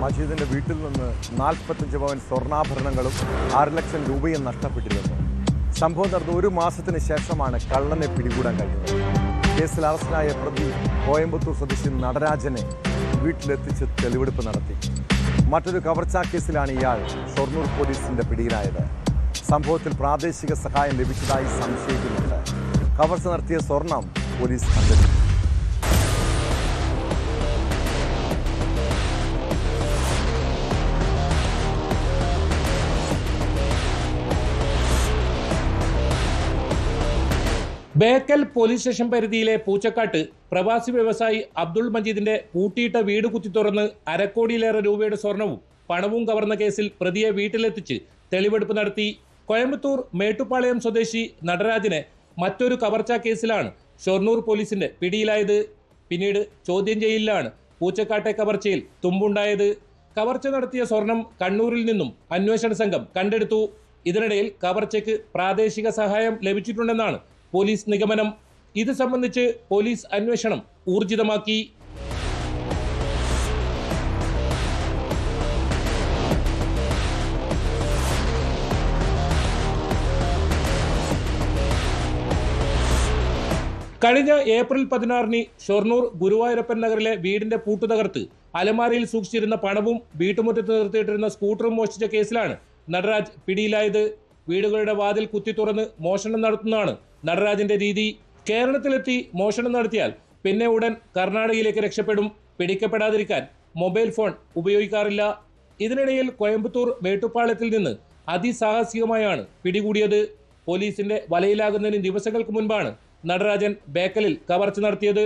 മജീദിന്റെ വീട്ടിൽ നിന്ന് 45 പവൻ സ്വർണ്ണാഭരണങ്ങളും 6 ലക്ഷം രൂപയും നഷ്ടപ്പെട്ടിരുന്നു. സംഭവം നടന്ന 1 മാസത്തിന് ശേഷമാണ് കള്ളനെ പിടികൂടാൻ കഴിഞ്ഞത്. കേസിൽ അറസ്റ്റിലായ പ്രതി കോയമ്പത്തൂർ സ്വദേശി നടരാജനെ വീട്ടിലെത്തിച്ച് തെളിവെടുപ്പ് നടത്തി. മറ്റൊരു കവർച്ചാ കേസിലാണ് ഇയാൾ ഷൊർണൂർ പോലീസിന്റെ പിടിയിലായത്. സംഭവത്തിൽ പ്രാദേശിക സഹായം ലഭിച്ചതായി സംശയിക്കുന്നുണ്ട്. കവർച്ച നടത്തിയ സ്വർണം പോലീസ് കണ്ടെത്തി. ബേക്കൽ പോലീസ് സ്റ്റേഷൻ പരിധിയിലെ പൂച്ചക്കാട്ട് പ്രവാസി വ്യവസായി അബ്ദുൾ മജീദിന്റെ പൂട്ടിയിട്ട വീട് കുത്തിത്തുറന്ന് 1/2 കോടിയിലേറെ രൂപയുടെ സ്വർണവും പണവും കവർന്ന കേസിൽ പ്രതിയെ വീട്ടിലെത്തിച്ച് തെളിവെടുപ്പ് നടത്തി. കോയമ്പത്തൂർ മേട്ടുപ്പാളയം സ്വദേശി നടരാജനെ മറ്റൊരു കവർച്ചാ കേസിലാണ് ഷൊർണൂർ പോലീസിന്റെ പിടിയിലായത്. പിന്നീട് ചോദ്യം ചെയ്യലിലാണ് പൂച്ചക്കാട്ടെ കവർച്ചയിൽ തുമ്പുണ്ടായത്. കവർച്ച നടത്തിയ സ്വർണം കണ്ണൂരിൽ നിന്നും അന്വേഷണ സംഘം കണ്ടെടുത്തു. ഇതിനിടയിൽ കവർച്ചയ്ക്ക് പ്രാദേശിക സഹായം ലഭിച്ചിട്ടുണ്ടെന്നാണ് പോലീസ് നിഗമനം. ഇത് സംബന്ധിച്ച് പോലീസ് അന്വേഷണം ഊർജിതമാക്കി. കഴിഞ്ഞ ഏപ്രിൽ 16-ന് ഷൊർണൂർ ഗുരുവായൂരപ്പൻ നഗറിലെ വീടിന്റെ പൂട്ടു തകർത്ത് അലമാരയിൽ സൂക്ഷിച്ചിരുന്ന പണവും വീട്ടുമുറ്റത്ത് നിർത്തിയിട്ടിരുന്ന സ്കൂട്ടറും മോഷ്ടിച്ച കേസിലാണ് നടരാജ് പിടിയിലായത്. വീടുകളുടെ വാതിൽ കുത്തി തുറന്ന് മോഷണം നടത്തുന്നതാണ് നടരാജിന്റെ രീതി. കേരളത്തിലെത്തി മോഷണം നടത്തിയാൽ പിന്നെ ഉടൻ കർണാടകയിലേക്ക് രക്ഷപ്പെടും. പിടിക്കപ്പെടാതിരിക്കാൻ മൊബൈൽ ഫോൺ ഉപയോഗിക്കാറില്ല. ഇതിനിടയിൽ കോയമ്പത്തൂർ മേട്ടുപ്പാളയത്തിൽ നിന്ന് അതിസാഹസികമായാണ് പിടികൂടിയത്. പോലീസിന്റെ വലയിലാകുന്നതിന് ദിവസങ്ങൾക്ക് മുൻപാണ് നടരാജൻ ബേക്കലിൽ കവർച്ച നടത്തിയത്.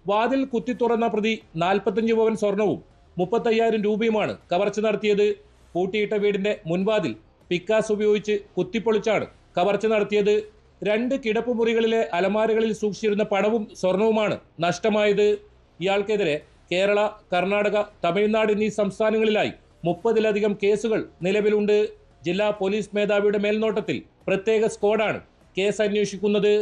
വാതിൽ കുത്തി തുറന്ന പ്രതി 45 പവൻ സ്വർണവും 35,000 രൂപയുമാണ് കവർച്ച നടത്തിയത്. പൂട്ടിയിട്ട വീടിന്റെ മുൻവാതിൽ പിക്കാസ് ഉപയോഗിച്ച് കുത്തിപ്പൊളിച്ചാണ് കവർച്ച നടത്തിയത്. 2 കിടപ്പുമുറികളിലെ അലമാരകളിൽ സൂക്ഷിച്ചിരുന്ന പണവും സ്വർണവുമാണ് നഷ്ടമായത്. ഇയാൾക്കെതിരെ കേരള, കർണാടക, തമിഴ്നാട് എന്നീ സംസ്ഥാനങ്ങളിലായി 30-ലധികം കേസുകൾ നിലവിലുണ്ട്. ജില്ലാ പോലീസ് മേധാവിയുടെ മേൽനോട്ടത്തിൽ പ്രത്യേക സ്ക്വാഡാണ് കേസ് അന്വേഷിക്കുന്നത്.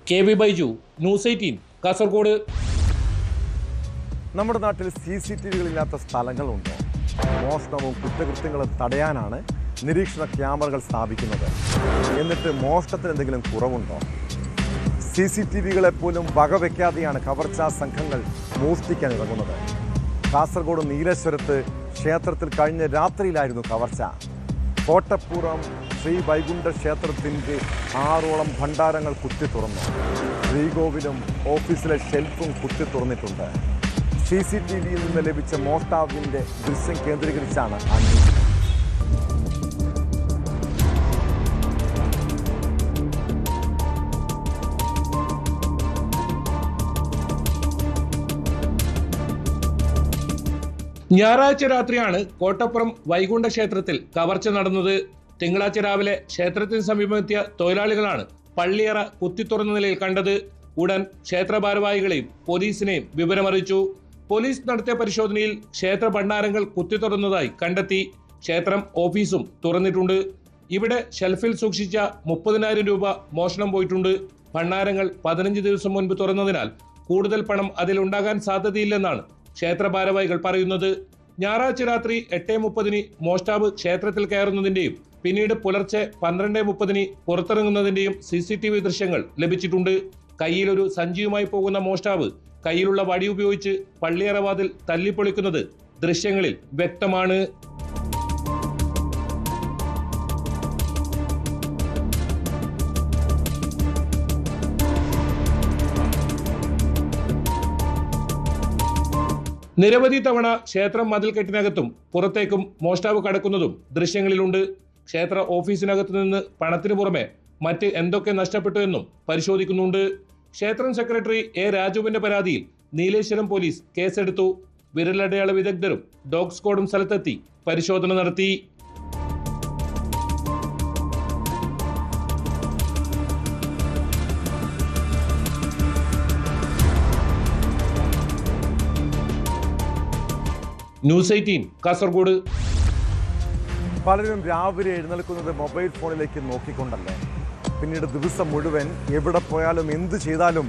KV Baiju, news 18 Kasaragod. നമ്മുടെ നാട്ടിൽ CCTVകളില്ലാത്ത സ്ഥലങ്ങളുണ്ടോ? മോഷണവും കുറ്റകൃത്യങ്ങളും തടയാനാണ് നിരീക്ഷണ ക്യാമറകൾ സ്ഥാപിക്കുന്നത്. എന്നിട്ട് മോഷണത്തിന് എന്തെങ്കിലും കുറവുണ്ടോ? CCTVകളെ പോലും വകവെക്കാതെയാണ് കവർച്ചാ സംഘങ്ങൾ മോഷ്ടിക്കാൻ ഇറങ്ങുന്നത്. കാസർഗോഡ് നീലേശ്വരത്ത് ക്ഷേത്രത്തിൽ കഴിഞ്ഞ രാത്രിയിലായിരുന്നു കവർച്ച. കോട്ടപ്പുറം ശ്രീ വൈകുണ്ഠ ക്ഷേത്രത്തിൻ്റെ 6ഓളം ഭണ്ഡാരങ്ങൾ കുത്തി തുറന്നു. ശ്രീകോവിലും ഓഫീസിലെ ഷെൽഫും കുത്തി തുറന്നിട്ടുണ്ട്. CCTVയിൽ നിന്ന് ലഭിച്ച മോഷ്ടാവിൻ്റെ ദൃശ്യം കേന്ദ്രീകരിച്ചാണ് അന്വേഷണം. ഞായറാഴ്ച രാത്രിയാണ് കോട്ടപ്പുറം വൈകുണ്ഠ ക്ഷേത്രത്തിൽ കവർച്ച നടന്നത്. തിങ്കളാഴ്ച രാവിലെ ക്ഷേത്രത്തിന് സമീപമെത്തിയ തൊഴിലാളികളാണ് പള്ളിയറ കുത്തിത്തുറന്ന നിലയിൽ കണ്ടത്. ഉടൻ ക്ഷേത്ര ഭാരവാഹികളെയും പോലീസിനെയും വിവരമറിയിച്ചു. പോലീസ് നടത്തിയ പരിശോധനയിൽ ക്ഷേത്ര ഭണ്ഡാരങ്ങൾ കുത്തിത്തുറന്നതായി കണ്ടെത്തി. ക്ഷേത്രം ഓഫീസും തുറന്നിട്ടുണ്ട്. ഇവിടെ ഷെൽഫിൽ സൂക്ഷിച്ച 30,000 രൂപ മോഷണം പോയിട്ടുണ്ട്. ഭണ്ഡാരങ്ങൾ 15 ദിവസം മുൻപ് തുറന്നതിനാൽ കൂടുതൽ പണം അതിലുണ്ടാകാൻ സാധ്യതയില്ലെന്നാണ് ക്ഷേത്ര ഭാരവാഹികൾ പറയുന്നത്. ഞായറാഴ്ച രാത്രി 8:30-ന് മോഷ്ടാവ് ക്ഷേത്രത്തിൽ കയറുന്നതിന്റെയും പിന്നീട് പുലർച്ചെ 12:30-ന് പുറത്തിറങ്ങുന്നതിന്റെയും CCTV ദൃശ്യങ്ങൾ ലഭിച്ചിട്ടുണ്ട്. കയ്യിലൊരു സഞ്ചിയുമായി പോകുന്ന മോഷ്ടാവ് കയ്യിലുള്ള വടി ഉപയോഗിച്ച് പള്ളിയറ വാതിൽ തല്ലിപ്പൊളിക്കുന്നത് ദൃശ്യങ്ങളിൽ വ്യക്തമാണ്. നിരവധി തവണ ക്ഷേത്രം മതിൽക്കെട്ടിനകത്തും പുറത്തേക്കും മോഷ്ടാവ് കടക്കുന്നതും ദൃശ്യങ്ങളിലുണ്ട്. ക്ഷേത്ര ഓഫീസിനകത്തു നിന്ന് പണത്തിനു പുറമെ മറ്റ് എന്തൊക്കെ നഷ്ടപ്പെട്ടു എന്നും പരിശോധിക്കുന്നുണ്ട്. ക്ഷേത്രം സെക്രട്ടറി എ രാജുവിന്റെ പരാതിയിൽ നീലേശ്വരം പോലീസ് കേസെടുത്തു. വിരലടയാള വിദഗ്ധരും ഡോഗ് സ്ക്വാഡും സ്ഥലത്തെത്തി പരിശോധന നടത്തി. ന്യൂസ് 18 കാസർഗോഡ്. പലരും രാവിലെ എഴുന്നേൽക്കുന്നത് മൊബൈൽ ഫോണിലേക്ക് നോക്കിക്കൊണ്ടല്ലേ. പിന്നീട് ദിവസം മുഴുവൻ എവിടെ പോയാലും എന്ത് ചെയ്താലും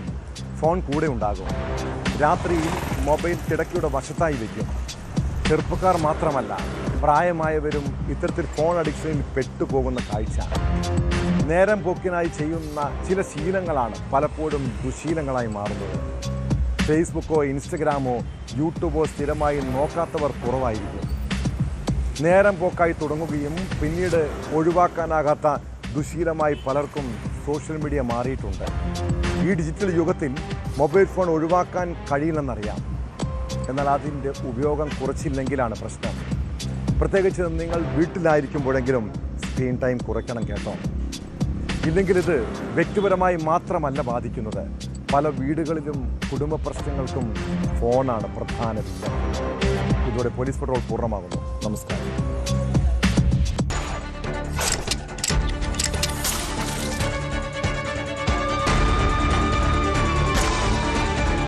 ഫോൺ കൂടെ ഉണ്ടാകും. രാത്രിയിൽ മൊബൈൽ കിടക്കയുടെ വശത്തായി വയ്ക്കും. ചെറുപ്പക്കാർ മാത്രമല്ല, പ്രായമായവരും ഇത്തരത്തിൽ ഫോൺ അഡിക്ഷനിൽ പെട്ടുപോകുന്ന കാഴ്ച. നേരം പോക്കിനായി ചെയ്യുന്ന ചില ശീലങ്ങളാണ് പലപ്പോഴും ദുശീലങ്ങളായി മാറുന്നത്. ഫേസ്ബുക്കോ ഇൻസ്റ്റഗ്രാമോ യൂട്യൂബോ സ്ഥിരമായി നോക്കാത്തവർ കുറവായിരിക്കും. നേരം പോക്കായി തുടങ്ങുകയും പിന്നീട് ഒഴിവാക്കാനാകാത്ത ദുശീലമായി പലർക്കും സോഷ്യൽ മീഡിയ മാറിയിട്ടുണ്ട്. ഈ ഡിജിറ്റൽ യുഗത്തിൽ മൊബൈൽ ഫോൺ ഒഴിവാക്കാൻ കഴിയില്ലെന്നറിയാം. എന്നാൽ അതിൻ്റെ ഉപയോഗം കുറച്ചില്ലെങ്കിലാണ് പ്രശ്നം. പ്രത്യേകിച്ച് നിങ്ങൾ വീട്ടിലായിരിക്കുമ്പോഴെങ്കിലും സ്ക്രീൻ ടൈം കുറയ്ക്കണം കേട്ടോ. ഇല്ലെങ്കിൽ ഇത് വ്യക്തിപരമായി മാത്രമല്ല ബാധിക്കുന്നത്. പല വീടുകളിലും കുടുംബ പ്രശ്നങ്ങൾക്കും ഫോണാണ് പ്രധാന വില്ലൻ. ഇതോടെ പോലീസ് പട്രോൾ പൂർണ്ണമാകുന്നു. നമസ്കാരം.